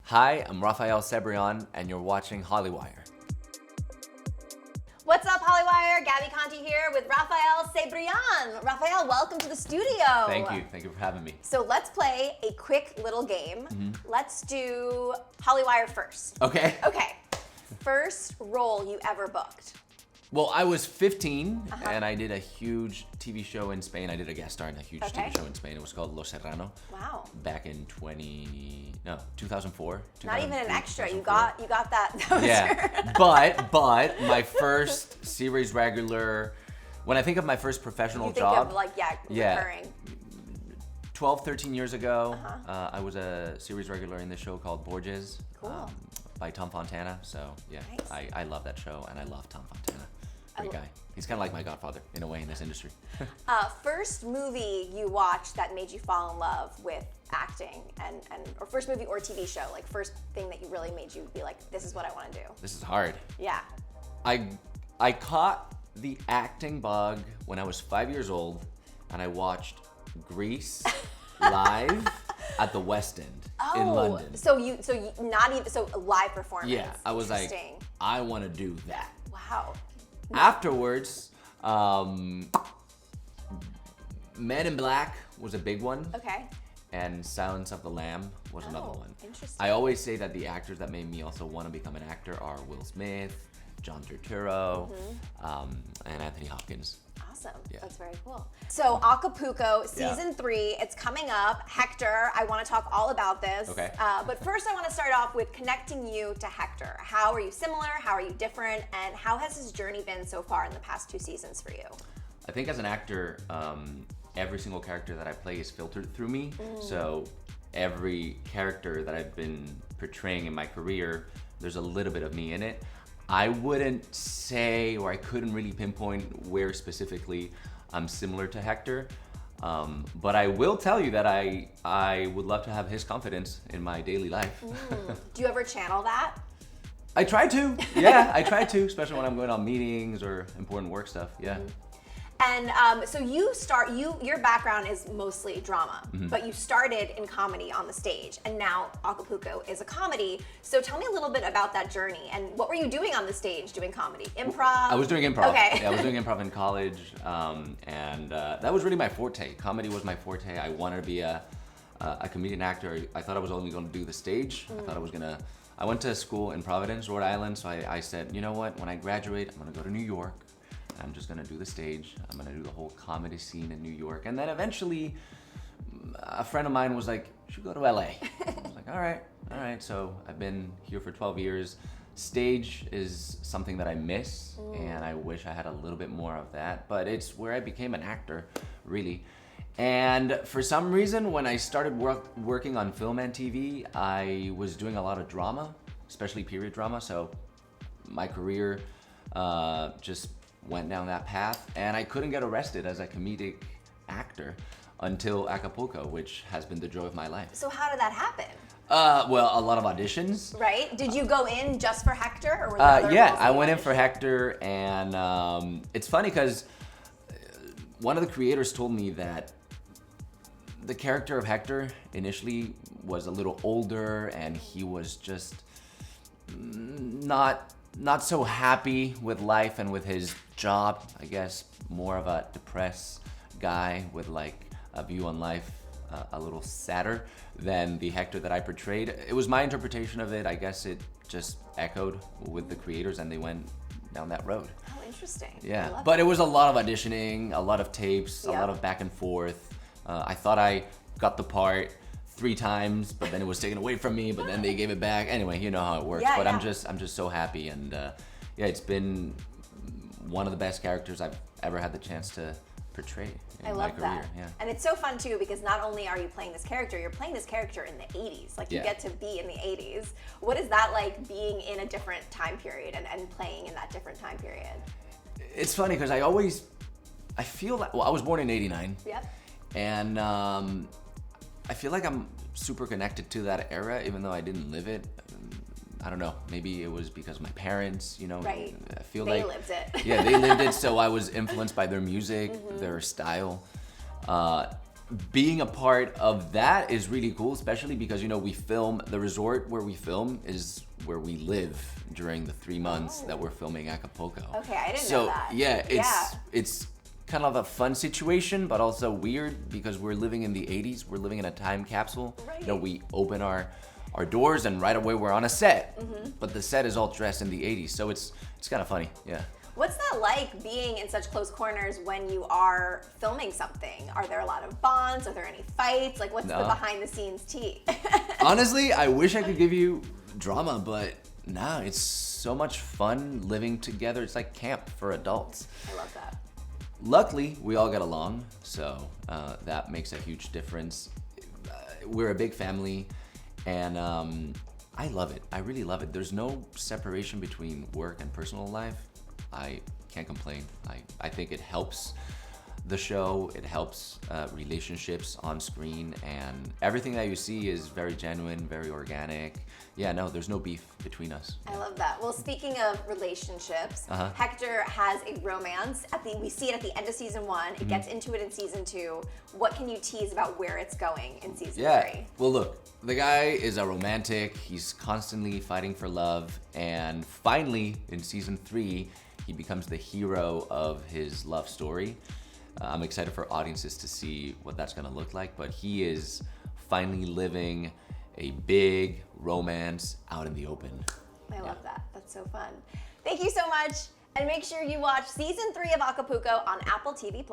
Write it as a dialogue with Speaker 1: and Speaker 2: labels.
Speaker 1: Hi, I'm Rafael Cebrián, and you're watching Hollywire.
Speaker 2: What's up, Hollywire? Gabby Conti here with Rafael Cebrián. Rafael, welcome to the studio.
Speaker 1: Thank you for having me.
Speaker 2: So let's play a quick little game. Let's do Hollywire first.
Speaker 1: Okay.
Speaker 2: Okay. First role you ever booked.
Speaker 1: Well, I was 15, and I did a huge TV show in Spain. I did a guest star in a huge TV show in Spain. It was called Los Serrano.
Speaker 2: Wow.
Speaker 1: Back in 2004.
Speaker 2: Not even an
Speaker 1: 2003,
Speaker 2: extra. You
Speaker 1: 2004.
Speaker 2: got that. That was
Speaker 1: Yeah, but my first series regular, when I think of my first professional
Speaker 2: you think
Speaker 1: job,
Speaker 2: of like, recurring.
Speaker 1: 12, 13 years ago, I was a series regular in this show called Borges.
Speaker 2: Cool.
Speaker 1: By Tom Fontana. So yeah,
Speaker 2: Nice.
Speaker 1: I love that show, and I love Tom Fontana. Great guy. He's kind of like my godfather in a way in this industry.
Speaker 2: First movie you watched that made you fall in love with acting, or first movie or TV show, like first thing that you really made you be like, this is what I want to do.
Speaker 1: This is hard.
Speaker 2: Yeah.
Speaker 1: I caught the acting bug when I was 5 years old, and I watched Grease live at the West End in London.
Speaker 2: So you not even a live performance.
Speaker 1: Yeah, I was like,
Speaker 2: Interesting.
Speaker 1: I want to do that.
Speaker 2: Wow.
Speaker 1: Afterwards, Men in Black was a big one.
Speaker 2: Okay.
Speaker 1: And Silence of the Lamb was another one.
Speaker 2: Interesting.
Speaker 1: I always say that the actors that made me also want to become an actor are Will Smith, John Turturro, and Anthony Hopkins.
Speaker 2: Awesome.
Speaker 1: Yeah.
Speaker 2: That's very cool. So Acapulco, season 3, it's coming up. Hector, I want to talk all about this.
Speaker 1: Okay.
Speaker 2: But first I want to start off with connecting you to Hector. How are you similar? How are you different? And how has his journey been so far in the past 2 seasons for you?
Speaker 1: I think as an actor, every single character that I play is filtered through me. So every character that I've been portraying in my career, there's a little bit of me in it. I wouldn't say, or I couldn't really pinpoint where specifically I'm similar to Hector, but I will tell you that I would love to have his confidence in my daily life.
Speaker 2: Do you ever channel that?
Speaker 1: I try to, yeah, I try to, especially when I'm going on meetings or important work stuff, yeah.
Speaker 2: And so your background is mostly drama, but you started in comedy on the stage, and now Acapulco is a comedy. So tell me a little bit about that journey, and what were you doing on the stage doing comedy? Improv?
Speaker 1: I was doing improv.
Speaker 2: Okay.
Speaker 1: Yeah, I was doing improv in college, and that was really my forte. Comedy was my forte. I wanted to be a comedian actor. I thought I was only going to do the stage. I went to school in Providence, Rhode Island, so I said, you know what, when I graduate, I'm going to go to New York. I'm just gonna do the stage. I'm gonna do the whole comedy scene in New York. And then eventually, a friend of mine was like, you should go to LA. I was like, all right. So I've been here for 12 years. Stage is something that I miss, and I wish I had a little bit more of that. But it's where I became an actor, really. And for some reason, when I started working on film and TV, I was doing a lot of drama, especially period drama. So my career just went down that path, and I couldn't get arrested as a comedic actor until Acapulco, which has been the joy of my life.
Speaker 2: So how did that happen?
Speaker 1: Well, a lot of auditions.
Speaker 2: Right? Did you go in just for Hector, or were there other
Speaker 1: yeah,
Speaker 2: roles
Speaker 1: I
Speaker 2: that you
Speaker 1: went in
Speaker 2: auditioned?
Speaker 1: for Hector, and it's funny because one of the creators told me that the character of Hector initially was a little older, and he was just not so happy with life and with his job. I guess more of a depressed guy with like a view on life a little sadder than the Hector that I portrayed. It was my interpretation of it. I guess it just echoed with the creators, and they went down that road.
Speaker 2: Oh, interesting.
Speaker 1: Yeah, but it was a lot of auditioning, a lot of tapes, a
Speaker 2: Yeah.
Speaker 1: lot of back and forth. I thought I got the part 3 times, but then it was taken away from me, but then they gave it back. Anyway, you know how it works.
Speaker 2: Yeah,
Speaker 1: but
Speaker 2: yeah.
Speaker 1: I'm just so happy, and yeah, it's been one of the best characters I've ever had the chance to portray in
Speaker 2: I
Speaker 1: my
Speaker 2: love
Speaker 1: career.
Speaker 2: that.
Speaker 1: Yeah.
Speaker 2: And it's so fun too, because not only are you playing this character, you're playing this character in the 80s. Like, you
Speaker 1: Yeah.
Speaker 2: get to be in the 80s. What is that like, being in a different time period and playing in that different time period?
Speaker 1: It's funny because I feel like, well, I was born in '89.
Speaker 2: Yep.
Speaker 1: And I feel like I'm super connected to that era, even though I didn't live it. I don't know, maybe it was because of my parents, you know.
Speaker 2: Right.
Speaker 1: I feel
Speaker 2: They
Speaker 1: like
Speaker 2: lived it.
Speaker 1: Yeah, they lived it, so I was influenced by their music, their style. being a part of that is really cool, especially because, we film, the resort where we film is where we live during the 3 months that we're filming Acapulco.
Speaker 2: Okay, I didn't know that.
Speaker 1: So yeah, it's kind of a fun situation, but also weird because we're living in the 80s. We're living in a time capsule.
Speaker 2: Right.
Speaker 1: We open our doors and right away we're on a set, but the set is all dressed in the 80s. So it's kind of funny, yeah.
Speaker 2: What's that like being in such close corners when you are filming something? Are there a lot of bonds? Are there any fights? Like, what's the behind the scenes tea?
Speaker 1: Honestly, I wish I could give you drama, but no, it's so much fun living together. It's like camp for adults.
Speaker 2: I love that.
Speaker 1: Luckily, we all get along, so that makes a huge difference. We're a big family, and I love it. I really love it. There's no separation between work and personal life. I can't complain. I think it helps the show. It helps relationships on screen, and everything that you see is very genuine, very organic. Yeah, no, there's no beef between us.
Speaker 2: I love that. Well, speaking of relationships, Hector has a romance. We see it at the end of season 1. It gets into it in season 2. What can you tease about where it's going in season 3?
Speaker 1: Well, look, the guy is a romantic. He's constantly fighting for love, and finally, in season 3, he becomes the hero of his love story. I'm excited for audiences to see what that's gonna look like, but he is finally living a big romance out in the open.
Speaker 2: I love that. That's so fun. Thank you so much, and make sure you watch season 3 of Acapulco on Apple TV+.